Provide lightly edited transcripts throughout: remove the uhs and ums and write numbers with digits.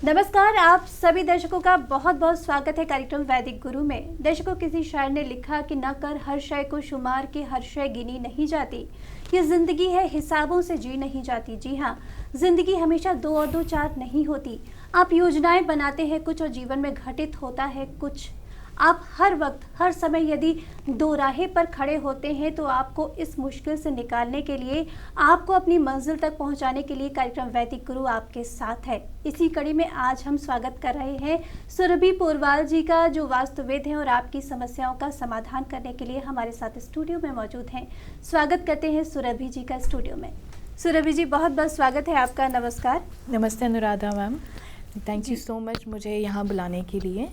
नमस्कार, आप सभी दर्शकों का बहुत बहुत स्वागत है कार्यक्रम वैदिक गुरु में। दर्शकों, किसी शायर ने लिखा कि न कर हर शय को शुमार के हर शय गिनी नहीं जाती। ये जिंदगी है, हिसाबों से जी नहीं जाती। जी हाँ, जिंदगी हमेशा 2 और 2 4 नहीं होती। आप योजनाएं बनाते हैं कुछ और जीवन में घटित होता है कुछ। आप हर वक्त हर समय यदि दो राहें पर खड़े होते हैं तो आपको इस मुश्किल से निकालने के लिए, आपको अपनी मंजिल तक पहुंचाने के लिए कार्यक्रम वैदिक गुरु आपके साथ है। इसी कड़ी में आज हम स्वागत कर रहे हैं सुरभि पोरवाल जी का, जो वास्तुविद हैं और आपकी समस्याओं का समाधान करने के लिए हमारे साथ स्टूडियो में मौजूद हैं। स्वागत करते हैं सुरभि जी का स्टूडियो में। सुरभि जी, बहुत बहुत स्वागत है आपका। नमस्कार। नमस्ते Anuradha ma'am, thank you so much मुझे यहाँ बुलाने के लिए।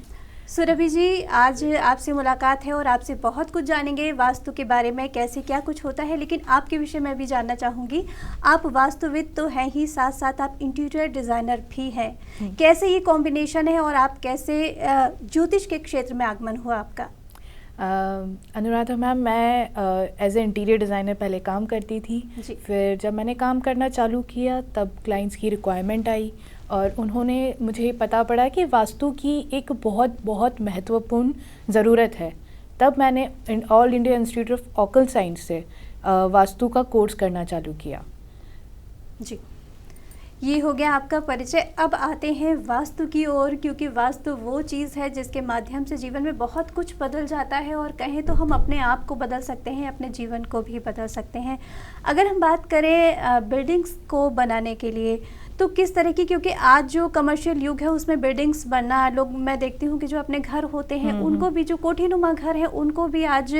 सुरभि जी, आज आपसे मुलाकात है और आपसे बहुत कुछ जानेंगे वास्तु के बारे में, कैसे क्या कुछ होता है। लेकिन आपके विषय में भी जानना चाहूँगी। आप वास्तुविद तो हैं ही, साथ साथ आप इंटीरियर डिज़ाइनर भी हैं। कैसे ये कॉम्बिनेशन है और आप कैसे ज्योतिष के क्षेत्र में आगमन हुआ आपका? अनुराधा मैम, मैं एज ए इंटीरियर डिज़ाइनर पहले काम करती थी। फिर जब मैंने काम करना चालू किया तब क्लाइंट्स की रिक्वायरमेंट आई और उन्होंने मुझे पता पड़ा कि वास्तु की एक बहुत बहुत महत्वपूर्ण ज़रूरत है। तब मैंने all India institute of occult science से वास्तु का कोर्स करना चालू किया। जी, ये हो गया आपका परिचय। अब आते हैं वास्तु की ओर, क्योंकि वास्तु वो चीज़ है जिसके माध्यम से जीवन में बहुत कुछ बदल जाता है और कहें तो हम अपने आप को बदल सकते हैं, अपने जीवन को भी बदल सकते हैं। अगर हम बात करें बिल्डिंग्स को बनाने के लिए, तो किस तरह की, क्योंकि आज जो कमर्शियल युग है उसमें बिल्डिंग्स बनना, लोग मैं देखती हूँ कि जो अपने घर होते हैं उनको भी, जो कोठीनुमा घर है उनको भी आज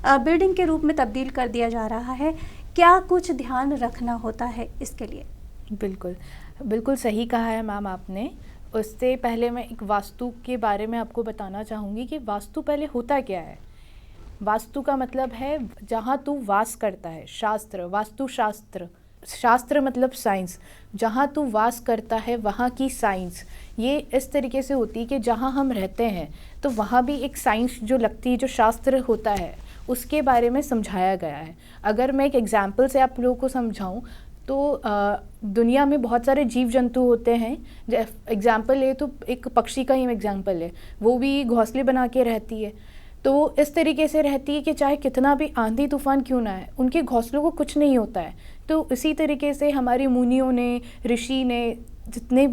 बिल्डिंग के रूप में तब्दील कर दिया जा रहा है। क्या कुछ ध्यान रखना होता है इसके लिए? बिल्कुल बिल्कुल सही कहा है मैम आपने। उससे पहले मैं एक वास्तु के बारे में आपको बताना चाहूँगी कि वास्तु पहले होता क्या है। वास्तु का मतलब है जहाँ तू वास करता है, शास्त्र, वास्तु शास्त्र। शास्त्र मतलब साइंस, जहाँ तू वास करता है वहाँ की साइंस। ये इस तरीके से होती है कि जहाँ हम रहते हैं तो वहाँ भी एक साइंस जो लगती है, जो शास्त्र होता है उसके बारे में समझाया गया है। अगर मैं एक एग्जाम्पल से आप लोगों को समझाऊँ तो दुनिया में बहुत सारे जीव जंतु होते हैं। एग्जाम्पल ले तो एक पक्षी का ही एग्जाम्पल है, वो भी घोंसले बना के रहती है। तो इस तरीके से रहती है कि चाहे कितना भी आंधी तूफान क्यों ना है, उनके घोंसलों को कुछ नहीं होता है। तो इसी तरीके से हमारे मुनियों ने, ऋषि ने, जितने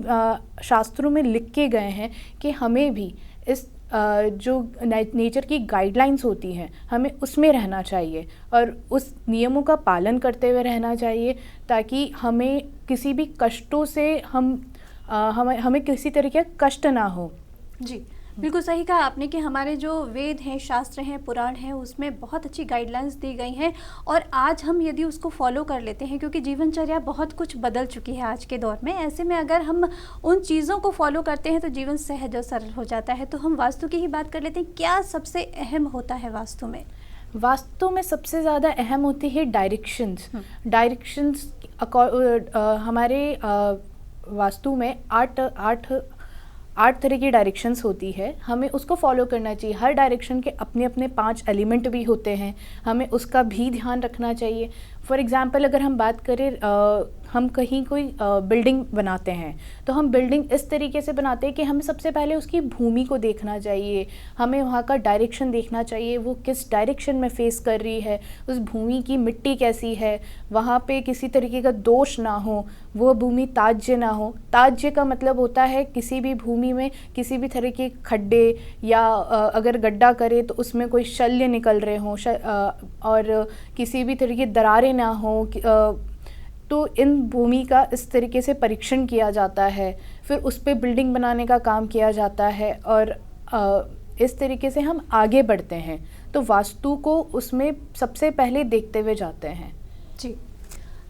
शास्त्रों में लिख के गए हैं कि हमें भी इस जो नेचर की गाइडलाइंस होती हैं हमें उसमें रहना चाहिए और उस नियमों का पालन करते हुए रहना चाहिए, ताकि हमें किसी भी कष्टों से हमें किसी तरीके का कष्ट ना हो। जी, बिल्कुल सही कहा आपने कि हमारे जो वेद हैं, शास्त्र हैं, पुराण हैं, उसमें बहुत अच्छी गाइडलाइंस दी गई हैं और आज हम यदि उसको फॉलो कर लेते हैं, क्योंकि जीवनचर्या बहुत कुछ बदल चुकी है आज के दौर में, ऐसे में अगर हम उन चीज़ों को फॉलो करते हैं तो जीवन सहज और सरल हो जाता है। तो हम वास्तु की ही बात कर लेते हैं। क्या सबसे अहम होता है वास्तु में? वास्तु में सबसे ज़्यादा अहम होती है डायरेक्शंस। डायरेक्शंस हमारे वास्तु में आठ तरह की डायरेक्शंस होती है, हमें उसको फॉलो करना चाहिए। हर डायरेक्शन के अपने अपने 5 एलिमेंट भी होते हैं, हमें उसका भी ध्यान रखना चाहिए। फॉर एग्ज़ाम्पल अगर हम बात करें, हम कहीं कोई बिल्डिंग बनाते हैं तो हम बिल्डिंग इस तरीके से बनाते हैं कि हमें सबसे पहले उसकी भूमि को देखना चाहिए, हमें वहाँ का डायरेक्शन देखना चाहिए, वो किस डायरेक्शन में फेस कर रही है, उस भूमि की मिट्टी कैसी है, वहाँ पे किसी तरीके का दोष ना हो, वो भूमि ताज्य ना हो। ताज्य का मतलब होता है किसी भी भूमि में किसी भी तरह के खड्डे या अगर गड्ढा करे तो उसमें कोई शल्य निकल रहे हों और किसी भी तरह की दरारें ना हो। तो इन भूमि का इस तरीके से परीक्षण किया जाता है, फिर उस पे बिल्डिंग बनाने का काम किया जाता है और इस तरीके से हम आगे बढ़ते हैं। तो वास्तु को उसमें सबसे पहले देखते हुए जाते हैं। जी,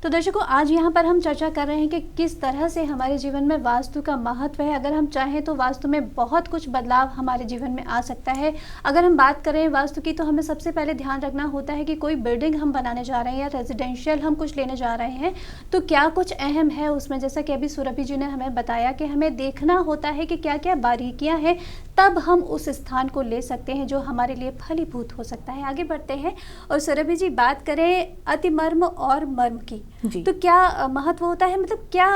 तो दर्शकों, आज यहाँ पर हम चर्चा कर रहे हैं कि किस तरह से हमारे जीवन में वास्तु का महत्व है। अगर हम चाहें तो वास्तु में बहुत कुछ बदलाव हमारे जीवन में आ सकता है। अगर हम बात करें वास्तु की, तो हमें सबसे पहले ध्यान रखना होता है कि कोई बिल्डिंग हम बनाने जा रहे हैं या रेजिडेंशियल हम कुछ लेने जा रहे हैं तो क्या कुछ अहम है उसमें। जैसा कि अभी सुरभि जी ने हमें बताया कि हमें देखना होता है कि क्या क्या बारीकियाँ हैं, तब हम उस स्थान को ले सकते हैं जो हमारे लिए फलीभूत हो सकता है। आगे बढ़ते हैं और सुरभि जी, बात करें अतिमर्म और मर्म की, तो क्या महत्व होता है, मतलब क्या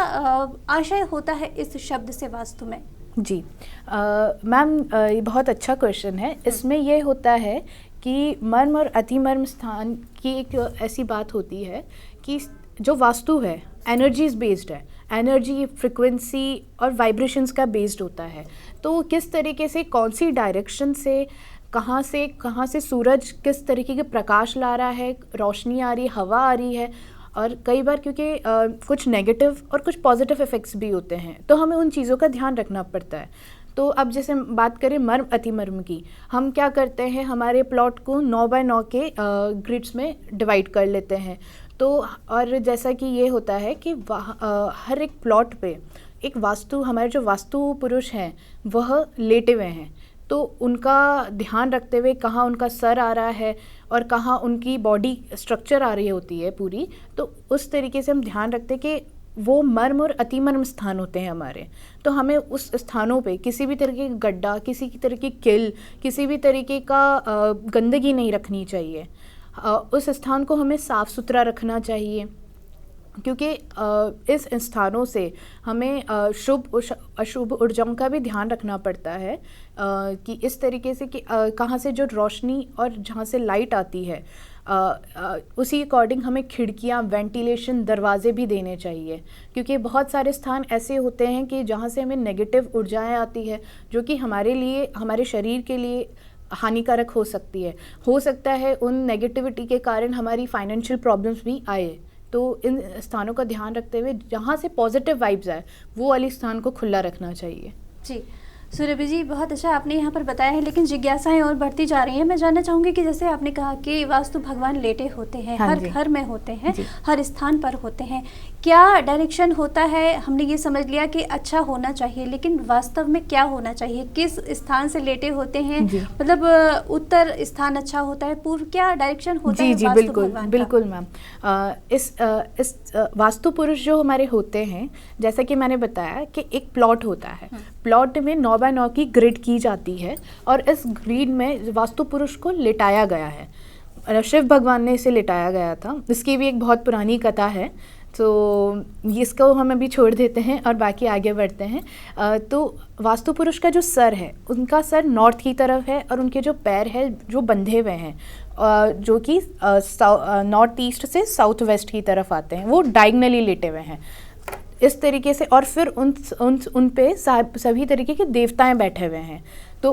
आशय होता है इस शब्द से वास्तु में? जी मैम, ये बहुत अच्छा क्वेश्चन है। इसमें ये होता है कि मर्म और अतिमर्म स्थान की एक ऐसी बात होती है कि जो वास्तु है एनर्जीज बेस्ड है, एनर्जी, फ्रिक्वेंसी और वाइब्रेशंस का बेस्ड होता है। तो किस तरीके से, कौन सी डायरेक्शन से, कहाँ से सूरज किस तरीके के प्रकाश ला रहा है, रोशनी आ रही है, हवा आ रही है, और कई बार क्योंकि कुछ नेगेटिव और कुछ पॉजिटिव इफ़ेक्ट्स भी होते हैं, तो हमें उन चीज़ों का ध्यान रखना पड़ता है। तो अब जैसे बात करें मर्म अतिमर्म की, हम क्या करते हैं, हमारे प्लॉट को 9x9 के ग्रिड्स में डिवाइड कर लेते हैं। तो और जैसा कि ये होता है कि हर एक प्लॉट पे एक वास्तु, हमारे जो वास्तु पुरुष हैं वह लेटे हुए हैं, तो उनका ध्यान रखते हुए कहाँ उनका सर आ रहा है और कहाँ उनकी बॉडी स्ट्रक्चर आ रही होती है पूरी, तो उस तरीके से हम ध्यान रखते हैं कि वो मर्म और अतिमर्म स्थान होते हैं हमारे। तो हमें उस स्थानों पे किसी भी तरीके का गड्ढा, किसी की तरह की किल, किसी भी तरीके का गंदगी नहीं रखनी चाहिए। उस स्थान को हमें साफ़ सुथरा रखना चाहिए, क्योंकि इस स्थानों से हमें शुभ अशुभ ऊर्जाओं का भी ध्यान रखना पड़ता है, कि इस तरीके से कि कहाँ से जो रोशनी और जहाँ से लाइट आती है उसी अकॉर्डिंग हमें खिड़कियाँ, वेंटिलेशन, दरवाजे भी देने चाहिए। क्योंकि बहुत सारे स्थान ऐसे होते हैं कि जहाँ से हमें नेगेटिव ऊर्जाएं आती है, जो कि हमारे लिए, हमारे शरीर के लिए हानिकारक हो सकती है। हो सकता है उन नेगेटिविटी के कारण हमारी फाइनेंशियल प्रॉब्लम्स भी आए। तो इन स्थानों का ध्यान रखते हुए जहाँ से पॉजिटिव वाइब्स आए वो वाली स्थान को खुला रखना चाहिए। जी सुरभि जी, बहुत अच्छा आपने यहाँ पर बताया है, लेकिन जिज्ञासाएं और बढ़ती जा रही हैं। मैं जानना चाहूँगी कि जैसे आपने कहा कि वास्तु भगवान लेटे होते हैं, हाँ, हर घर में होते हैं, हर स्थान पर होते हैं, क्या डायरेक्शन होता है? हमने ये समझ लिया कि अच्छा होना चाहिए, लेकिन वास्तव में क्या होना चाहिए? किस स्थान से लेटे होते हैं, मतलब उत्तर स्थान अच्छा होता है, पूर्व, क्या डायरेक्शन होता है? जी बिल्कुल मैम। इस वास्तु पुरुष जो हमारे होते हैं, जैसा कि मैंने बताया कि एक प्लॉट होता है, प्लॉट में 9x9 की ग्रिड की जाती है और इस ग्रिड में वास्तु पुरुष को लिटाया गया है। शिव भगवान ने इसे लिटाया गया था। इसकी भी एक बहुत पुरानी कथा है, तो इसको हम अभी छोड़ देते हैं और बाकी आगे बढ़ते हैं। तो वास्तु पुरुष का जो सर है, उनका सर नॉर्थ की तरफ है और उनके जो पैर है जो बंधे हुए हैं, जो कि नॉर्थ ईस्ट से साउथ वेस्ट की तरफ आते हैं, वो डायगनली लेटे हुए हैं इस तरीके से। और फिर उन पे सभी तरीके के देवताएं बैठे हुए हैं। तो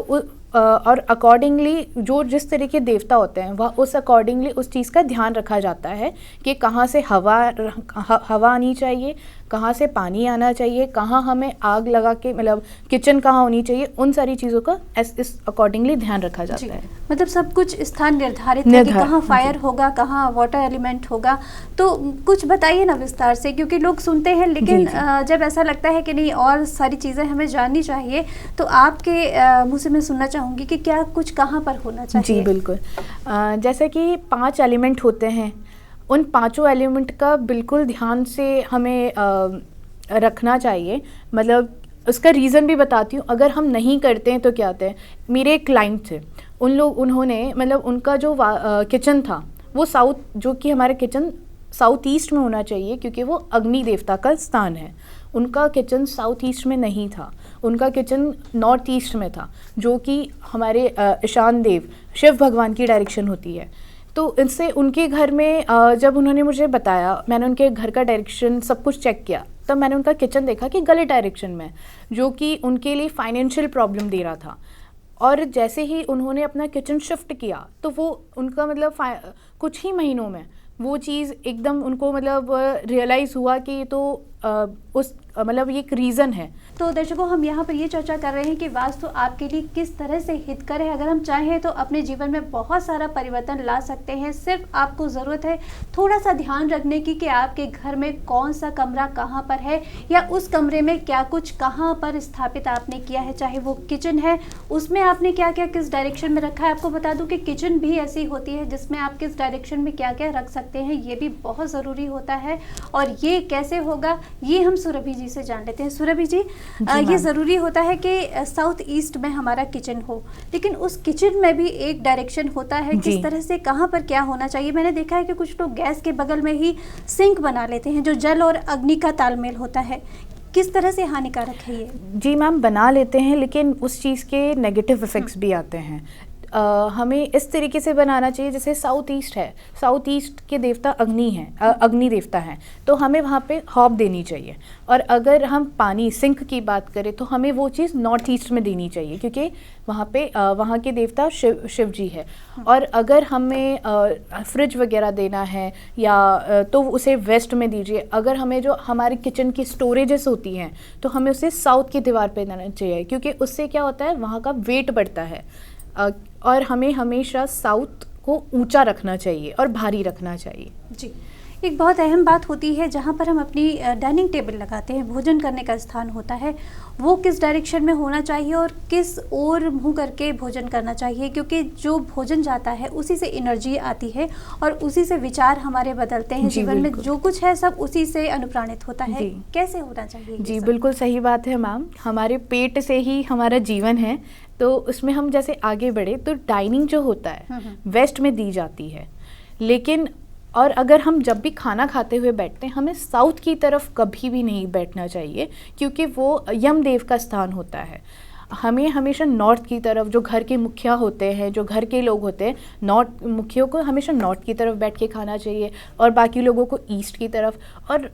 और अकॉर्डिंगली जो जिस तरीके देवता होते हैं वह उस अकॉर्डिंगली उस चीज़ का ध्यान रखा जाता है कि कहाँ से हवा आनी चाहिए, कहाँ से पानी आना चाहिए, कहाँ हमें आग लगा के, मतलब किचन कहाँ होनी चाहिए, उन सारी चीज़ों का इस अकॉर्डिंगली ध्यान रखा जाता है। मतलब सब कुछ स्थान निर्धारित है कि कहाँ फायर होगा, कहाँ वाटर एलिमेंट होगा। तो कुछ बताइए ना विस्तार से, क्योंकि लोग सुनते हैं लेकिन जब ऐसा लगता है कि नहीं और सारी चीज़ें हमें जाननी चाहिए, तो आपके मुँह से मैं सुनना चाहूँगी कि क्या कुछ कहाँ पर होना चाहिए। जी बिल्कुल। जैसे कि 5 एलिमेंट होते हैं, उन 5 एलिमेंट का बिल्कुल ध्यान से हमें रखना चाहिए। मतलब उसका रीज़न भी बताती हूँ। अगर हम नहीं करते हैं तो क्या होता है, मेरे एक क्लाइंट थे, उन्होंने मतलब उनका जो किचन था वो साउथ, जो कि हमारे किचन साउथ ईस्ट में होना चाहिए क्योंकि वो अग्नि देवता का स्थान है। उनका किचन साउथ ईस्ट में नहीं था, उनका किचन नॉर्थ ईस्ट में था, जो कि हमारे ईशान देव शिव भगवान की डायरेक्शन होती है। तो इससे उनके घर में जब उन्होंने मुझे बताया, मैंने उनके घर का डायरेक्शन सब कुछ चेक किया, तब मैंने उनका किचन देखा कि गलत डायरेक्शन में, जो कि उनके लिए फाइनेंशियल प्रॉब्लम दे रहा था। और जैसे ही उन्होंने अपना किचन शिफ्ट किया तो वो उनका मतलब कुछ ही महीनों में वो चीज़ एकदम उनको मतलब रियलाइज़ हुआ कि ये तो उस मतलब ये एक रीज़न है। तो दर्शकों, हम यहाँ पर ये चर्चा कर रहे हैं कि वास्तु आपके लिए किस तरह से हितकर है। अगर हम चाहें तो अपने जीवन में बहुत सारा परिवर्तन ला सकते हैं। सिर्फ आपको ज़रूरत है थोड़ा सा ध्यान रखने की कि आपके घर में कौन सा कमरा कहाँ पर है, या उस कमरे में क्या कुछ कहाँ पर स्थापित आपने किया है। चाहे वो किचन है, उसमें आपने क्या क्या किस डायरेक्शन में रखा है। आपको बता दूँ कि किचन भी ऐसी होती है जिसमें आप किस डायरेक्शन में क्या क्या रख सकते हैं, ये भी बहुत ज़रूरी होता है। और ये कैसे होगा, ये हम सुरभि जी से जान लेते हैं। सुरभि जी, मैम। ये ज़रूरी होता है कि साउथ ईस्ट में हमारा किचन हो, लेकिन उस किचन में भी एक डायरेक्शन होता है, जी। किस तरह से कहाँ पर क्या होना चाहिए। मैंने देखा है कि कुछ लोग गैस के बगल में ही सिंक बना लेते हैं, जो जल और अग्नि का तालमेल होता है। किस तरह से हानिकारक है ये? जी मैम, बना लेते हैं, लेकिन उस चीज़ के नेगेटिव इफ़ेक्ट्स भी आते हैं। हमें इस तरीके से बनाना चाहिए, जैसे साउथ ईस्ट है, साउथ ईस्ट के देवता अग्नि हैं, अग्नि देवता हैं, तो हमें वहाँ पे हॉब देनी चाहिए। और अगर हम पानी सिंक की बात करें तो हमें वो चीज़ नॉर्थ ईस्ट में देनी चाहिए, क्योंकि वहाँ पे वहाँ के देवता शिव जी है। और अगर हमें फ्रिज वगैरह देना है या तो उसे वेस्ट में दीजिए। अगर हमें जो हमारे किचन की स्टोरेजेस होती हैं तो हमें उसे साउथ की दीवार पे देना चाहिए, क्योंकि उससे क्या होता है, वहाँ का वेट बढ़ता है। और हमें हमेशा साउथ को ऊंचा रखना चाहिए और भारी रखना चाहिए। जी, एक बहुत अहम बात होती है जहाँ पर हम अपनी डाइनिंग टेबल लगाते हैं, भोजन करने का स्थान होता है, वो किस डायरेक्शन में होना चाहिए और किस ओर मुंह करके भोजन करना चाहिए, क्योंकि जो भोजन जाता है उसी से एनर्जी आती है और उसी से विचार हमारे बदलते हैं। जीवन में जो कुछ है सब उसी से अनुप्राणित होता है। कैसे होना चाहिए? जी बिल्कुल सही बात है मैम। हमारे पेट से ही हमारा जीवन है, तो उसमें हम जैसे आगे बढ़े तो डाइनिंग जो होता है वेस्ट में दी जाती है, लेकिन और अगर हम जब भी खाना खाते हुए बैठते हैं हमें साउथ की तरफ कभी भी नहीं बैठना चाहिए, क्योंकि वो यमदेव का स्थान होता है। हमें हमेशा नॉर्थ की तरफ, जो घर के मुखिया होते हैं, जो घर के लोग होते हैं, नॉर्थ मुखियों को हमेशा नॉर्थ की तरफ बैठ के खाना चाहिए और बाकी लोगों को ईस्ट की तरफ, और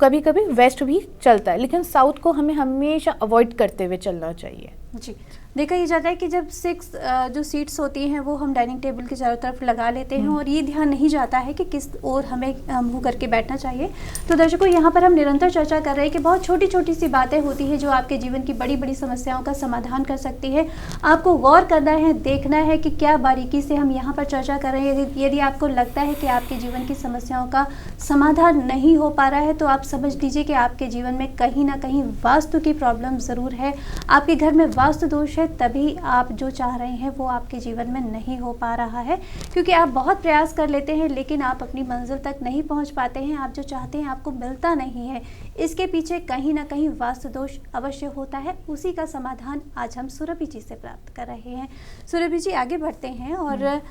कभी कभी वेस्ट भी चलता है, लेकिन साउथ को हमें हमेशा अवॉइड करते हुए चलना चाहिए। जी, देखा ये जाता है कि जब 6 जो सीट्स होती हैं वो हम डाइनिंग टेबल के चारों तरफ लगा लेते हैं और ये ध्यान नहीं जाता है कि किस ओर हमें मुंह करके बैठना चाहिए। तो दर्शकों, यहाँ पर हम निरंतर चर्चा कर रहे हैं कि बहुत छोटी छोटी सी बातें होती हैं जो आपके जीवन की बड़ी बड़ी समस्याओं का समाधान कर सकती है। आपको गौर करना है, देखना है कि क्या बारीकी से हम यहाँ पर चर्चा कर रहे हैं। यदि आपको लगता है कि आपके जीवन की समस्याओं का समाधान नहीं हो पा रहा है तो आप समझ लीजिए कि आपके जीवन में कहीं ना कहीं वास्तु की प्रॉब्लम ज़रूर है, आपके घर में वास्तु दोष है, तभी आप जो चाह रहे हैं वो आपके जीवन में नहीं हो पा रहा है, क्योंकि आप बहुत प्रयास कर लेते हैं लेकिन आप अपनी मंजिल तक नहीं पहुंच पाते हैं। आप जो चाहते हैं आपको मिलता नहीं है। इसके पीछे कहीं ना कहीं वास्तु दोष अवश्य होता है। उसी का समाधान आज हम सुरभि जी से प्राप्त कर रहे हैं। सुरभि जी, आगे बढ़ते हैं और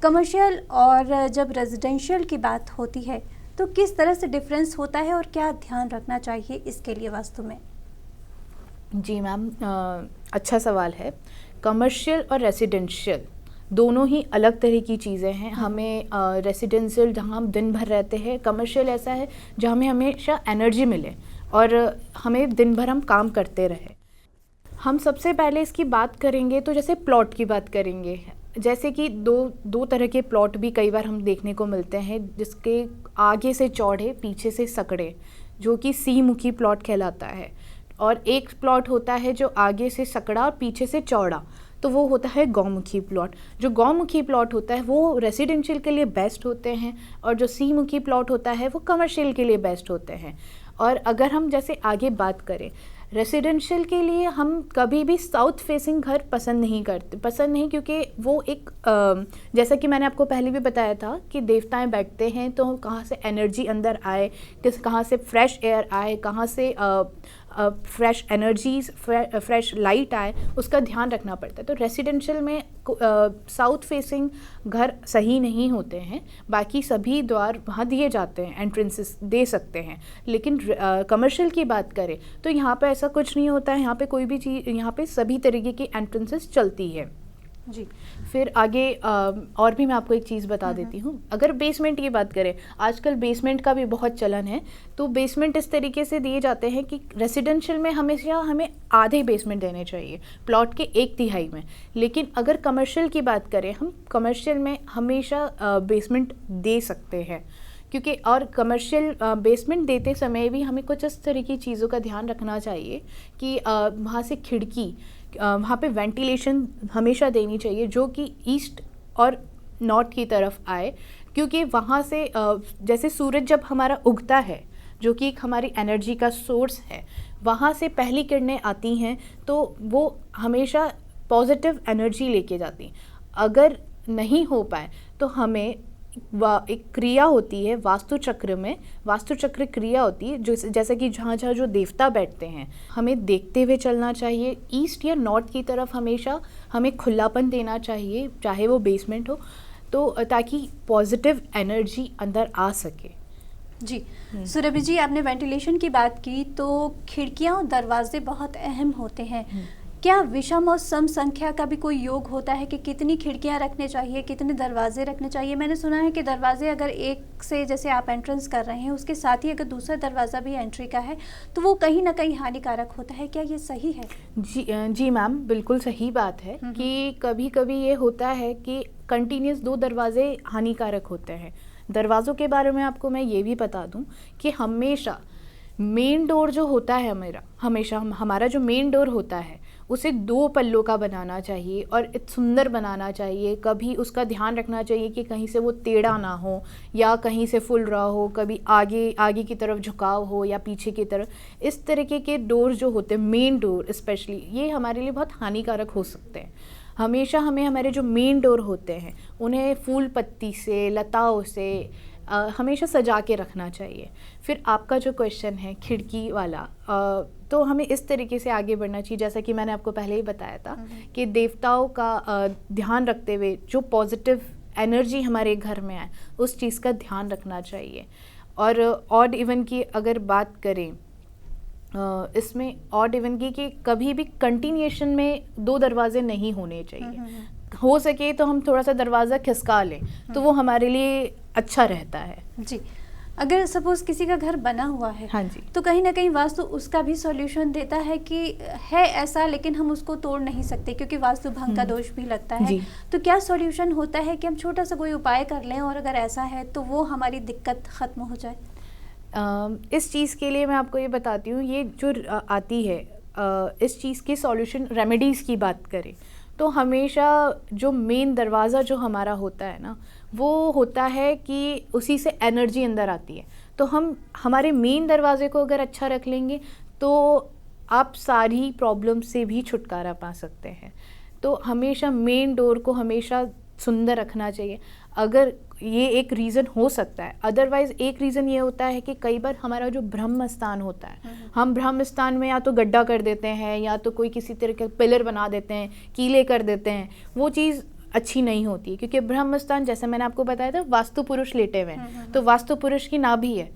कमर्शियल और जब रेजिडेंशियल की बात होती है तो किस तरह से डिफरेंस होता है और क्या ध्यान रखना चाहिए इसके लिए वास्तु में? जी मैम, अच्छा सवाल है। कमर्शियल और रेसिडेंशियल दोनों ही अलग तरह की चीज़ें हैं। हमें रेसिडेंशियल जहाँ हम दिन भर रहते हैं, कमर्शियल ऐसा है जहाँ हमें हमेशा एनर्जी मिले और हमें दिन भर हम काम करते रहे। हम सबसे पहले इसकी बात करेंगे तो जैसे प्लॉट की बात करेंगे, जैसे कि दो तरह के प्लॉट भी कई बार हम देखने को मिलते हैं, जिसके आगे से चौड़े पीछे से सकड़े, जो कि सी मुखी प्लॉट कहलाता है। और एक प्लॉट होता है जो आगे से सकड़ा और पीछे से चौड़ा, तो वो होता है गौमुखी प्लॉट। जो गौमुखी प्लॉट होता है वो रेसिडेंशियल के लिए बेस्ट होते हैं और जो सी मुखी प्लॉट होता है वो कमर्शियल के लिए बेस्ट होते हैं। और अगर हम जैसे आगे बात करें रेसिडेंशियल के लिए, हम कभी भी साउथ फेसिंग घर पसंद नहीं, क्योंकि वो एक जैसा कि मैंने आपको पहले भी बताया था कि देवताएं बैठते हैं तो कहाँ से एनर्जी अंदर आए, कहाँ से फ्रेश एयर आए, कहाँ से फ्रेश एनर्जीज, फ्रेश लाइट आए, उसका ध्यान रखना पड़ता है। तो रेसिडेंशियल में साउथ फेसिंग घर सही नहीं होते हैं। बाकी सभी द्वार वहाँ दिए जाते हैं, एंट्रेंसेस दे सकते हैं, लेकिन कमर्शियल की बात करें तो यहाँ पे ऐसा कुछ नहीं होता है। यहाँ पे कोई भी चीज़, यहाँ पे सभी तरीके की एंट्रेंसेस चलती है। जी, फिर आगे और भी मैं आपको एक चीज़ बता देती हूँ। अगर बेसमेंट की बात करें, आजकल बेसमेंट का भी बहुत चलन है, तो बेसमेंट इस तरीके से दिए जाते हैं कि रेसिडेंशियल में हमेशा हमें आधे बेसमेंट देने चाहिए, प्लॉट के 1/3 में। लेकिन अगर कमर्शियल की बात करें, हम कमर्शियल में हमेशा बेसमेंट दे सकते हैं, क्योंकि और कमर्शियल बेसमेंट देते समय भी हमें कुछ इस तरह की चीज़ों का ध्यान रखना चाहिए कि वहाँ से खिड़की, वहाँ पे वेंटिलेशन हमेशा देनी चाहिए जो कि ईस्ट और नॉर्थ की तरफ आए, क्योंकि वहाँ से जैसे सूरज जब हमारा उगता है, जो कि एक हमारी एनर्जी का सोर्स है, वहाँ से पहली किरणें आती हैं तो वो हमेशा पॉजिटिव एनर्जी लेके जाती हैं। अगर नहीं हो पाए तो हमें एक क्रिया होती है वास्तु चक्र में, वास्तु चक्र क्रिया होती है जो जैसे कि जहाँ जहाँ जो देवता बैठते हैं हमें देखते हुए चलना चाहिए। ईस्ट या नॉर्थ की तरफ हमेशा हमें खुलापन देना चाहिए, चाहे वो बेसमेंट हो, तो ताकि पॉजिटिव एनर्जी अंदर आ सके। जी सुरभि जी, आपने वेंटिलेशन की बात की, तो खिड़कियाँ और दरवाजे बहुत अहम होते हैं। क्या विषम और सम संख्या का भी कोई योग होता है कि कितनी खिड़कियां रखने चाहिए, कितने दरवाजे रखने चाहिए? मैंने सुना है कि दरवाजे अगर एक से, जैसे आप एंट्रेंस कर रहे हैं, उसके साथ ही अगर दूसरा दरवाज़ा भी एंट्री का है तो वो कहीं ना कहीं हानिकारक होता है। क्या ये सही है? जी मैम, बिल्कुल सही बात है कि कभी कभी ये होता है कि कंटिन्यूस 2 दरवाजे हानिकारक होते हैं। दरवाज़ों के बारे में आपको मैं ये भी बता दूं कि हमेशा मेन डोर जो होता है हमारा जो मेन डोर होता है उसे 2 पल्लों का बनाना चाहिए और सुंदर बनाना चाहिए। कभी उसका ध्यान रखना चाहिए कि कहीं से वो टेढ़ा ना हो या कहीं से फुल रहा हो, कभी आगे की तरफ झुकाव हो या पीछे की तरफ। इस तरीके के डोर जो होते हैं, मेन डोर स्पेशली, ये हमारे लिए बहुत हानिकारक हो सकते हैं। हमेशा हमें हमारे जो मेन डोर होते हैं उन्हें फूल पत्ती से, लताओं से हमेशा सजा के रखना चाहिए। फिर आपका जो क्वेश्चन है खिड़की वाला, तो हमें इस तरीके से आगे बढ़ना चाहिए, जैसा कि मैंने आपको पहले ही बताया था कि देवताओं का ध्यान रखते हुए जो पॉजिटिव एनर्जी हमारे घर में आए उस चीज़ का ध्यान रखना चाहिए। और ऑड इवन की अगर बात करें, इसमें ऑड इवन की कि कभी भी कंटिन्यूएशन में 2 दरवाजे नहीं होने चाहिए। हो सके तो हम थोड़ा सा दरवाज़ा खिसका लें तो वो हमारे लिए अच्छा रहता है। जी, अगर सपोज किसी का घर बना हुआ है, हाँ जी, तो कहीं ना कहीं वास्तु उसका भी सॉल्यूशन देता है कि है ऐसा, लेकिन हम उसको तोड़ नहीं सकते क्योंकि वास्तु भंग का दोष भी लगता है। तो क्या सॉल्यूशन होता है कि हम छोटा सा कोई उपाय कर लें और अगर ऐसा है तो वो हमारी दिक्कत ख़त्म हो जाए? इस चीज़ के लिए मैं आपको ये बताती हूँ, ये जो आती है इस चीज़ की सॉल्यूशन, रेमेडीज़ की बात करें तो हमेशा जो मेन दरवाज़ा जो हमारा होता है ना, वो होता है कि उसी से एनर्जी अंदर आती है। तो हम हमारे मेन दरवाजे को अगर अच्छा रख लेंगे तो आप सारी प्रॉब्लम से भी छुटकारा पा सकते हैं। तो हमेशा मेन डोर को हमेशा सुंदर रखना चाहिए। अगर ये एक रीज़न हो सकता है, अदरवाइज़ एक रीज़न ये होता है कि कई बार हमारा जो ब्रह्म स्थान होता है, हम ब्रह्म स्थान में या तो गड्ढा कर देते हैं या तो कोई किसी तरह के पिलर बना देते हैं, कीले कर देते हैं, वो चीज़ अच्छी नहीं होती। क्योंकि ब्रह्म स्थान, जैसे मैंने आपको बताया था, वास्तु पुरुष लेटे हुए हैं, तो वास्तु पुरुष की नाभि है,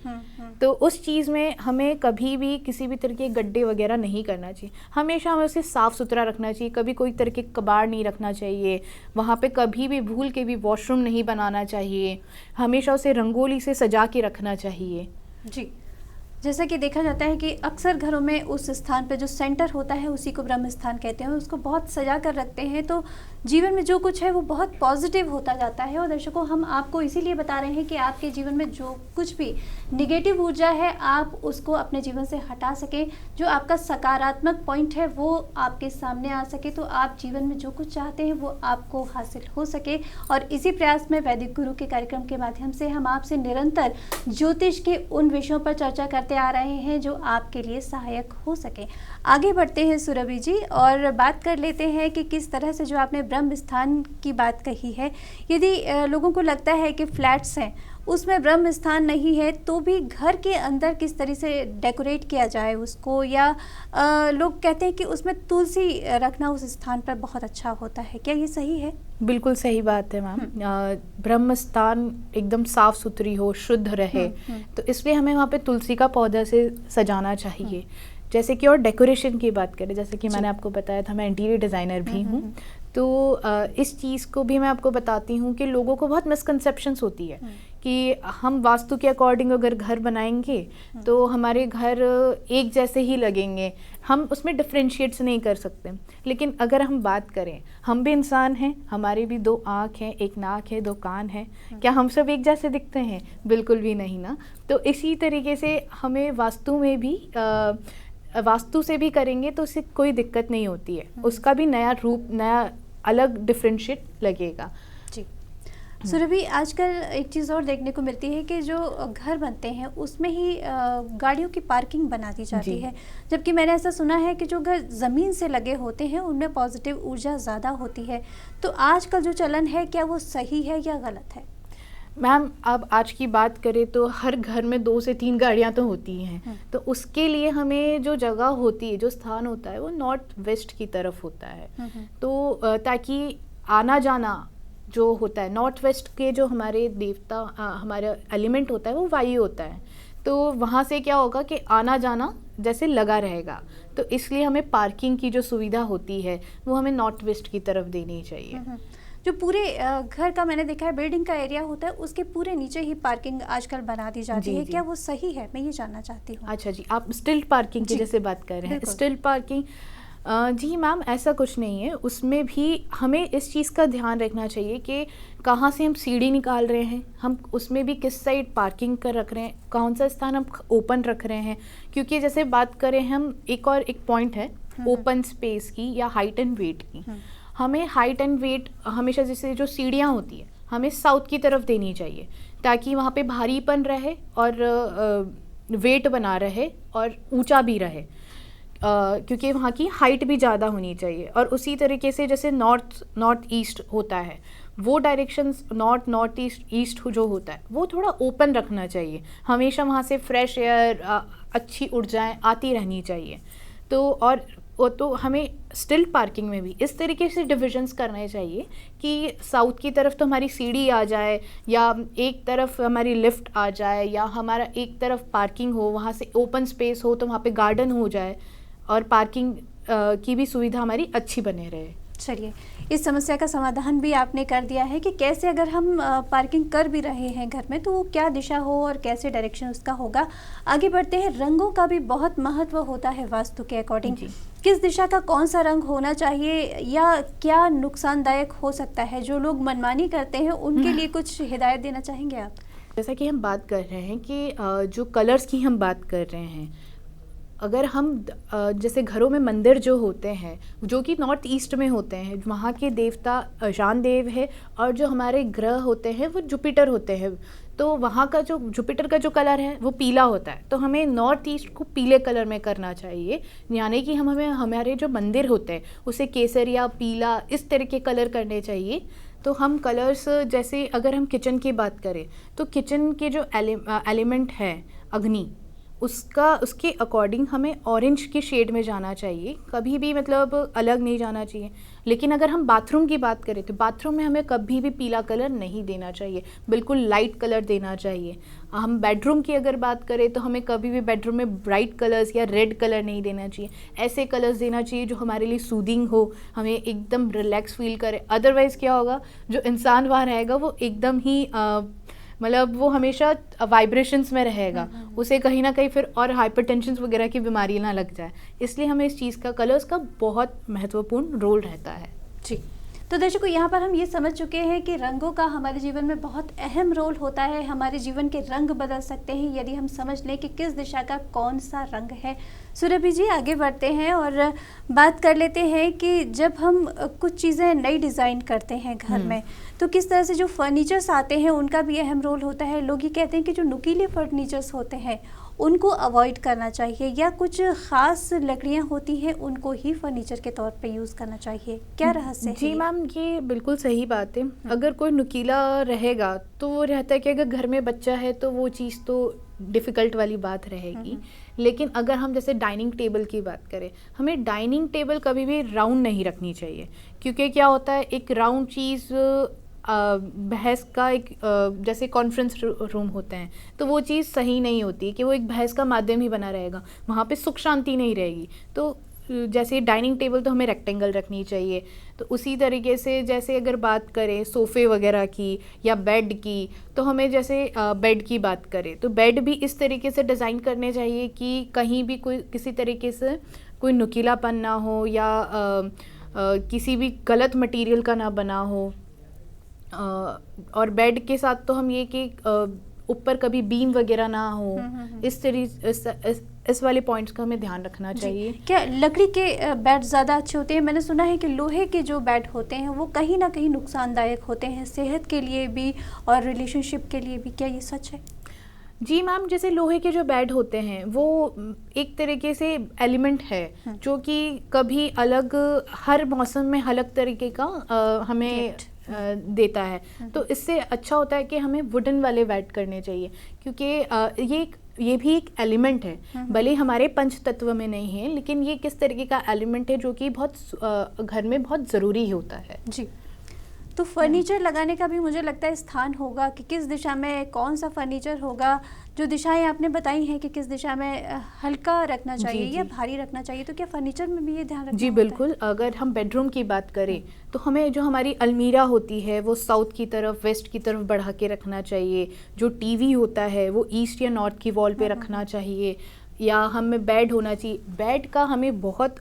तो उस चीज़ में हमें कभी भी किसी भी तरह के गड्ढे वगैरह नहीं करना चाहिए। हमेशा हमें उसे साफ़ सुथरा रखना चाहिए। कभी कोई तरह के कबाड़ नहीं रखना चाहिए वहाँ पे, कभी भी भूल के भी वॉशरूम नहीं बनाना चाहिए। हमेशा उसे रंगोली से सजा के रखना चाहिए। जी, जैसा कि देखा जाता है कि अक्सर घरों में उस स्थान पे जो सेंटर होता है उसी को ब्रह्म स्थान कहते हैं, उसको बहुत सजा कर रखते हैं, तो जीवन में जो कुछ है वो बहुत पॉजिटिव होता जाता है। और दर्शकों, हम आपको इसीलिए बता रहे हैं कि आपके जीवन में जो कुछ भी नेगेटिव ऊर्जा है आप उसको अपने जीवन से हटा सकें, जो आपका सकारात्मक पॉइंट है वो आपके सामने आ सके, तो आप जीवन में जो कुछ चाहते हैं वो आपको हासिल हो सके। और इसी प्रयास में वैदिक गुरु के कार्यक्रम के माध्यम से हम आपसे निरंतर ज्योतिष के उन विषयों पर चर्चा करते आ रहे हैं जो आपके लिए सहायक हो सके। आगे बढ़ते हैं सुरभि जी और बात कर लेते हैं कि किस तरह से जो आपने ब्रह्म स्थान की बात कही है, यदि लोगों को लगता है कि फ्लैट्स हैं उसमें ब्रह्म स्थान नहीं है तो भी घर के अंदर किस तरह से डेकोरेट किया जाए उसको, या लोग कहते हैं कि उसमें तुलसी रखना उस स्थान पर बहुत अच्छा होता है, क्या ये सही है? बिल्कुल सही बात है मैम। ब्रह्म स्थान एकदम साफ सुथरी हो, शुद्ध रहे, तो इसलिए हमें वहाँ पे तुलसी का पौधा से सजाना चाहिए। जैसे कि और डेकोरेशन की बात करें, जैसे कि मैंने आपको बताया था मैं इंटीरियर डिज़ाइनर भी हूँ, तो इस चीज़ को भी मैं आपको बताती हूँ कि लोगों को बहुत मिसकंसेप्शंस होती है कि हम वास्तु के अकॉर्डिंग अगर घर बनाएंगे तो हमारे घर एक जैसे ही लगेंगे, हम उसमें डिफ्रेंशिएट्स नहीं कर सकते। लेकिन अगर हम बात करें, हम भी इंसान हैं, हमारे भी 2 आँख हैं, 1 नाक है, 2 कान हैं, क्या हम सब एक जैसे दिखते हैं? बिल्कुल भी नहीं ना। तो इसी तरीके से हमें वास्तु में भी वास्तु से भी करेंगे तो उससे कोई दिक्कत नहीं होती है, उसका भी नया रूप, नया अलग डिफ्रेंशिएट लगेगा। जी सुरभि, आजकल एक चीज़ और देखने को मिलती है कि जो घर बनते हैं उसमें ही गाड़ियों की पार्किंग बना दी जाती है, जबकि मैंने ऐसा सुना है कि जो घर ज़मीन से लगे होते हैं उनमें पॉजिटिव ऊर्जा ज़्यादा होती है। तो आजकल जो चलन है क्या वो सही है या गलत है? मैम अब आज की बात करें तो हर घर में 2 से 3 गाड़ियाँ तो होती हैं, तो उसके लिए हमें जो जगह होती है, जो स्थान होता है वो नॉर्थ वेस्ट की तरफ होता है। तो ताकि आना जाना जो होता है, नॉर्थ वेस्ट के जो हमारे देवता हमारा एलिमेंट होता है वो वायु होता है, तो वहाँ से क्या होगा कि आना जाना जैसे लगा रहेगा। तो इसलिए हमें पार्किंग की जो सुविधा होती है वो हमें नॉर्थ वेस्ट की तरफ देनी चाहिए। जो पूरे घर का मैंने देखा है बिल्डिंग का एरिया होता है, उसके पूरे नीचे ही पार्किंग आजकल बना दी जाती है, क्या वो सही है? मैं ये जानना चाहती हूँ। अच्छा जी, आप स्टिल्ट पार्किंग की जैसे बात कर रहे हैं। स्टिल्ट पार्किंग, जी मैम ऐसा कुछ नहीं है, उसमें भी हमें इस चीज़ का ध्यान रखना चाहिए कि कहाँ से हम सीढ़ी निकाल रहे हैं, हम उसमें भी किस साइड पार्किंग कर रख रहे हैं, कौन सा स्थान हम ओपन रख रहे हैं। क्योंकि जैसे बात करें हम, एक पॉइंट है ओपन स्पेस की या हाइट एंड वेट की। हमें हाइट एंड वेट हमेशा, जैसे जो सीढ़ियाँ होती है हमें साउथ की तरफ देनी चाहिए, ताकि वहाँ पे भारीपन रहे और वेट बना रहे और ऊंचा भी रहे, क्योंकि वहाँ की हाइट भी ज़्यादा होनी चाहिए। और उसी तरीके से जैसे नॉर्थ ईस्ट होता है, वो डायरेक्शंस नॉर्थ ईस्ट जो होता है वो थोड़ा ओपन रखना चाहिए, हमेशा वहाँ से फ्रेश एयर, अच्छी ऊर्जाएं आती रहनी चाहिए। तो हमें स्टिल्ट पार्किंग में भी इस तरीके से डिविजन्स करने चाहिए कि साउथ की तरफ तो हमारी सीढ़ी आ जाए, या एक तरफ हमारी लिफ्ट आ जाए, या हमारा एक तरफ पार्किंग हो, वहाँ से ओपन स्पेस हो तो वहाँ पे गार्डन हो जाए, और पार्किंग की भी सुविधा हमारी अच्छी बने रहे। चलिए, इस समस्या का समाधान भी आपने कर दिया है कि कैसे अगर हम पार्किंग कर भी रहे हैं घर में तो वो क्या दिशा हो और कैसे डायरेक्शन उसका होगा। आगे बढ़ते हैं, रंगों का भी बहुत महत्व होता है वास्तु के अकॉर्डिंग। किस दिशा का कौन सा रंग होना चाहिए या क्या नुकसानदायक हो सकता है? जो लोग मनमानी करते हैं उनके लिए कुछ हिदायत देना चाहेंगे आप? जैसा कि हम बात कर रहे हैं कि जो कलर्स की हम बात कर रहे हैं, अगर हम जैसे घरों में मंदिर जो होते हैं जो कि नॉर्थ ईस्ट में होते हैं, वहाँ के देवता शान देव है, और जो हमारे ग्रह होते हैं वो जुपिटर होते हैं, तो वहाँ का जो जुपिटर का जो कलर है वो पीला होता है, तो हमें नॉर्थ ईस्ट को पीले कलर में करना चाहिए। यानी कि हमें हमारे जो मंदिर होते हैं उसे केसरिया, पीला, इस तरह के कलर करने चाहिए। तो हम कलर्स, जैसे अगर हम किचन की बात करें तो किचन के जो एलिमेंट है अग्नि, उसके अकॉर्डिंग हमें ऑरेंज के शेड में जाना चाहिए, कभी भी मतलब अलग नहीं जाना चाहिए। लेकिन अगर हम बाथरूम की बात करें तो बाथरूम में हमें कभी भी पीला कलर नहीं देना चाहिए, बिल्कुल लाइट कलर देना चाहिए। हम बेडरूम की अगर बात करें तो हमें कभी भी बेडरूम में ब्राइट कलर्स या रेड कलर नहीं देना चाहिए, ऐसे कलर्स देना चाहिए जो हमारे लिए सूदिंग हो, हमें एकदम रिलैक्स फील करे। अदरवाइज़ क्या होगा, जो इंसान वहाँ रहेगा वो एकदम ही मतलब वो हमेशा वाइब्रेशंस में रहेगा, उसे कहीं ना कहीं फिर और हाइपरटेंशन वगैरह की बीमारी ना लग जाए। इसलिए हमें इस चीज़ का, कलर्स का बहुत महत्वपूर्ण रोल रहता है। जी, तो दर्शकों यहाँ पर हम ये समझ चुके हैं कि रंगों का हमारे जीवन में बहुत अहम रोल होता है। हमारे जीवन के रंग बदल सकते हैं यदि हम समझ लें कि किस दिशा का कौन सा रंग है। सुरभि जी, आगे बढ़ते हैं और बात कर लेते हैं कि जब हम कुछ चीज़ें नई डिज़ाइन करते हैं घर में तो किस तरह से जो फर्नीचर्स आते हैं उनका भी अहम रोल होता है। लोग ये कहते हैं कि जो नुकीले फर्नीचर्स होते हैं उनको अवॉइड करना चाहिए, या कुछ ख़ास लकड़ियाँ होती हैं उनको ही फर्नीचर के तौर पे यूज़ करना चाहिए, क्या रहस्य है? जी मैम, ये बिल्कुल सही बात है। अगर कोई नुकीला रहेगा तो वो रहता है कि अगर घर में बच्चा है तो वो चीज़ तो डिफ़िकल्ट वाली बात रहेगी। लेकिन अगर हम जैसे डाइनिंग टेबल की बात करें, हमें डाइनिंग टेबल कभी भी राउंड नहीं रखनी चाहिए, क्योंकि क्या होता है, एक राउंड चीज़ बहस का एक जैसे कॉन्फ्रेंस रूम होते हैं तो वो चीज़ सही नहीं होती कि वो एक बहस का माध्यम ही बना रहेगा, वहाँ पे सुख शांति नहीं रहेगी। तो जैसे डाइनिंग टेबल तो हमें रेक्टेंगल रखनी चाहिए। तो उसी तरीके से जैसे अगर बात करें सोफ़े वगैरह की या बेड की, तो हमें जैसे बेड की बात करें तो बेड भी इस तरीके से डिज़ाइन करने चाहिए कि कहीं भी कोई किसी तरीके से कोई नुकीलापन ना हो, या किसी भी गलत मटेरियल का ना बना हो। और बेड के साथ तो हम ये कि ऊपर कभी बीम वगैरह ना हो, इस वाले पॉइंट्स का हमें ध्यान रखना चाहिए। क्या लकड़ी के बेड ज़्यादा अच्छे होते हैं? मैंने सुना है कि लोहे के जो बेड होते हैं वो कहीं ना कहीं नुकसानदायक होते हैं, सेहत के लिए भी और रिलेशनशिप के लिए भी, क्या ये सच है? जी मैम, जैसे लोहे के जो बेड होते हैं वो एक तरीके से एलिमेंट है जो कि कभी अलग, हर मौसम में अलग तरीके का हमें देता है। तो इससे अच्छा होता है कि हमें वुडन वाले वेट करने चाहिए, क्योंकि ये भी एक एलिमेंट है, भले हमारे पंच तत्व में नहीं है, लेकिन ये किस तरीके का एलिमेंट है जो कि बहुत घर में बहुत ज़रूरी होता है। जी, तो फर्नीचर लगाने का भी मुझे लगता है स्थान होगा कि किस दिशा में कौन सा फर्नीचर होगा। जो दिशाएं आपने बताई हैं कि किस दिशा में हल्का रखना चाहिए या भारी रखना चाहिए, तो क्या फर्नीचर में भी ये ध्यान रखना जी होता बिल्कुल। अगर हम बेडरूम की बात करें तो हमें जो हमारी अलमीरा होती है वो साउथ की तरफ, वेस्ट की तरफ बढ़ा के रखना चाहिए। जो टीवी होता है वो ईस्ट या नॉर्थ की वॉल पे रखना चाहिए, या हमें बेड होना चाहिए। बेड का हमें बहुत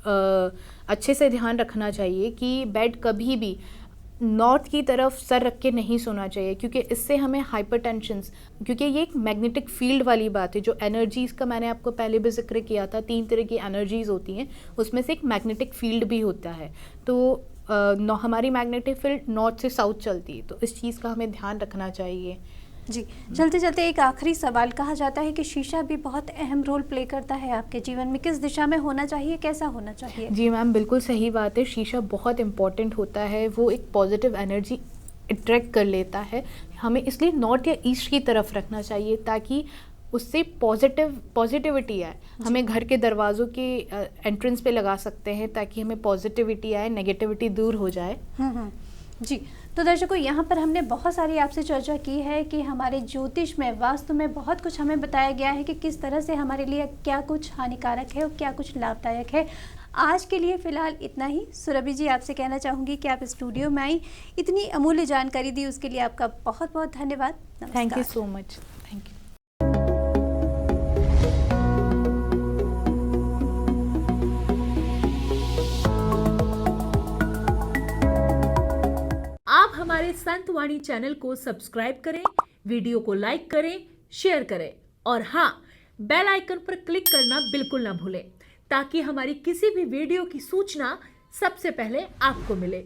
अच्छे से ध्यान रखना चाहिए कि बेड कभी भी नॉर्थ की तरफ सर रख के नहीं सोना चाहिए, क्योंकि इससे हमें हाइपरटेंशंस, क्योंकि ये एक मैग्नेटिक फील्ड वाली बात है। जो एनर्जीज़ का मैंने आपको पहले भी जिक्र किया था, 3 तरह की एनर्जीज़ होती हैं, उसमें से एक मैग्नेटिक फील्ड भी होता है। तो हमारी मैग्नेटिक फील्ड नॉर्थ से साउथ चलती है, तो इस चीज़ का हमें ध्यान रखना चाहिए। जी, चलते चलते एक आखिरी सवाल। कहा जाता है कि शीशा भी बहुत अहम रोल प्ले करता है आपके जीवन में, किस दिशा में होना चाहिए, कैसा होना चाहिए? जी मैम, बिल्कुल सही बात है। शीशा बहुत इम्पॉर्टेंट होता है, वो एक पॉजिटिव एनर्जी अट्रैक्ट कर लेता है। हमें इसलिए नॉर्थ या ईस्ट की तरफ रखना चाहिए ताकि उससे पॉजिटिविटी आए। हमें घर के दरवाज़ों के एंट्रेंस पे लगा सकते हैं ताकि हमें पॉजिटिविटी आए, नेगेटिविटी दूर हो जाए। जी, तो दर्शकों, यहाँ पर हमने बहुत सारी आपसे चर्चा की है कि हमारे ज्योतिष में, वास्तु में बहुत कुछ हमें बताया गया है कि किस तरह से हमारे लिए क्या कुछ हानिकारक है और क्या कुछ लाभदायक है। आज के लिए फ़िलहाल इतना ही। सुरभि जी, आपसे कहना चाहूँगी कि आप स्टूडियो में आई, इतनी अमूल्य जानकारी दी, उसके लिए आपका बहुत बहुत धन्यवाद। Thank you so much. Thank you. आप हमारे संतवाणी चैनल को सब्सक्राइब करें, वीडियो को लाइक करें, शेयर करें और हाँ, बेल आइकन पर क्लिक करना बिल्कुल ना भूलें, ताकि हमारी किसी भी वीडियो की सूचना सबसे पहले आपको मिले।